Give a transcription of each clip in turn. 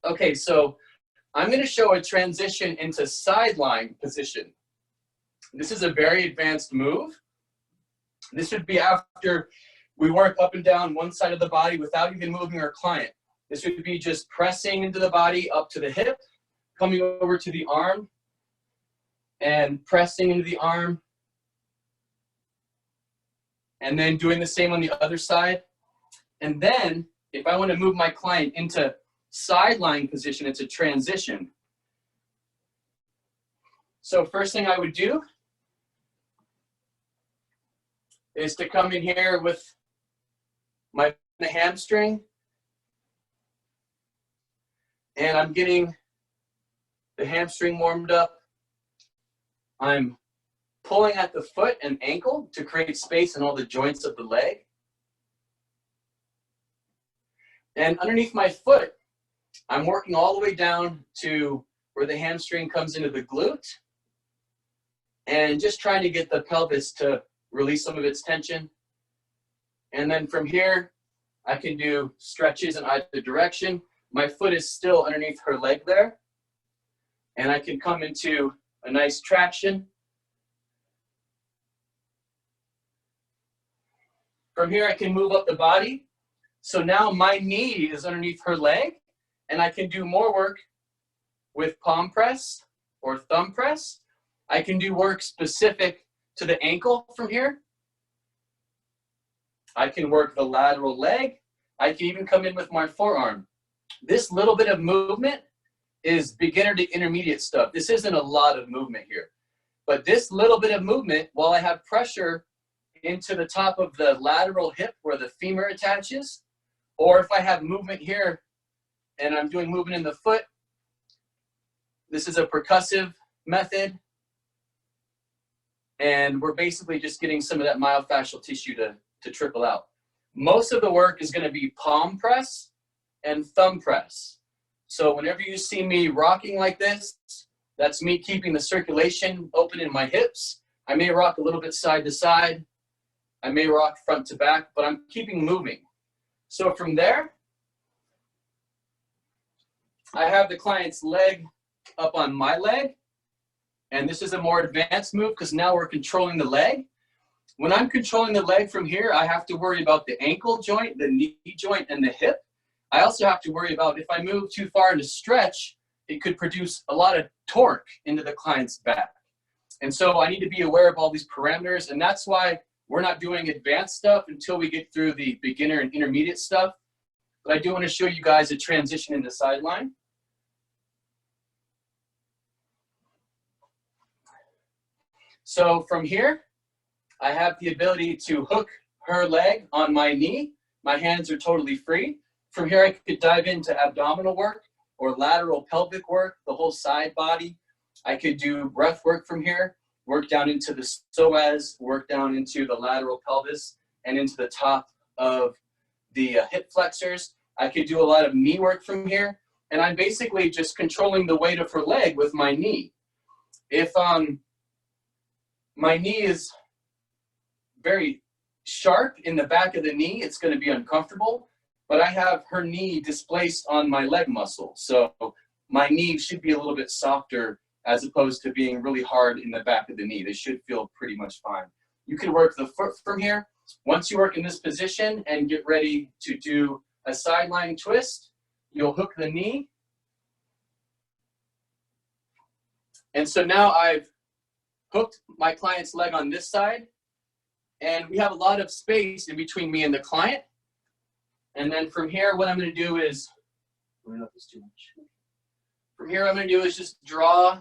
Okay, so I'm going to show a transition into sideline position. This is a very advanced move. This would be after we work up and down one side of the body without even moving our client. This would be just pressing into the body up to the hip, coming over to the arm, and pressing into the arm, and then doing the same on the other side. And then, if I want to move my client into sideline position, it's a transition. So first thing I would do is to come in here with my hamstring, and I'm getting the hamstring warmed up. I'm pulling at the foot and ankle to create space in all the joints of the leg. And underneath my foot, I'm working all the way down to where the hamstring comes into the glute, and just trying to get the pelvis to release some of its tension. And then from here, I can do stretches in either direction. My foot is still underneath her leg there, and I can come into a nice traction. From here, I can move up the body. So now my knee is underneath her leg, and I can do more work with palm press or thumb press. I can do work specific to the ankle from here. I can work the lateral leg. I can even come in with my forearm. This little bit of movement is beginner to intermediate stuff. This isn't a lot of movement here. But this little bit of movement, while I have pressure into the top of the lateral hip where the femur attaches, or if I have movement here and I'm doing movement in the foot, this is a percussive method. And we're basically just getting some of that myofascial tissue to trickle out. Most of the work is going to be palm press and thumb press. So whenever you see me rocking like this, that's me keeping the circulation open in my hips. I may rock a little bit side to side. I may rock front to back, but I'm keeping moving. So from there, I have the client's leg up on my leg. And this is a more advanced move because now we're controlling the leg. When I'm controlling the leg from here, I have to worry about the ankle joint, the knee joint, and the hip. I also have to worry about if I move too far into stretch, it could produce a lot of torque into the client's back. And so I need to be aware of all these parameters, and that's why we're not doing advanced stuff until we get through the beginner and intermediate stuff. But I do want to show you guys a transition into sideline. So from here, I have the ability to hook her leg on my knee. My hands are totally free. From here, I could dive into abdominal work or lateral pelvic work, the whole side body. I could do breath work from here, work down into the psoas, work down into the lateral pelvis, and into the top of the hip flexors. I could do a lot of knee work from here, and I'm basically just controlling the weight of her leg with my knee. If my knee is very sharp in the back of the knee, it's going to be uncomfortable, but I have her knee displaced on my leg muscle. So my knee should be a little bit softer as opposed to being really hard in the back of the knee. They should feel pretty much fine. You can work the foot from here. Once you work in this position and get ready to do a sideline twist, you'll hook the knee. And so now I've hooked my client's leg on this side, and we have a lot of space in between me and the client. And then from here, what I'm going to do is, from here, I'm going to do is just draw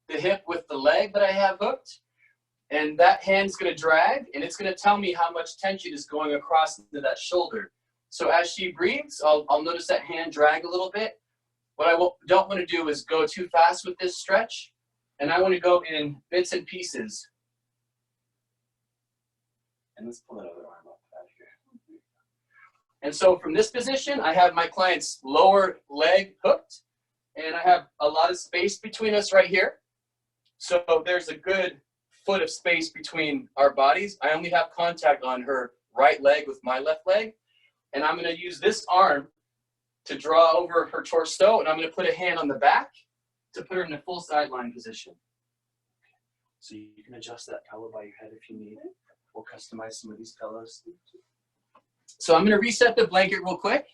the hip with the leg that I have hooked, and that hand's going to drag, and it's going to tell me how much tension is going across into that shoulder. So as she breathes, I'll notice that hand drag a little bit. What I don't want to do is go too fast with this stretch, and I want to go in bits and pieces. And let's pull that other arm up out of here. And so from this position, I have my client's lower leg hooked, and I have a lot of space between us right here. So there's a good foot of space between our bodies. I only have contact on her right leg with my left leg, and I'm going to use this arm to draw over her torso, and I'm going to put a hand on the back to put her in a full sideline position. So you can adjust that pillow by your head if you need. We'll customize some of these pillows. So I'm going to reset the blanket real quick.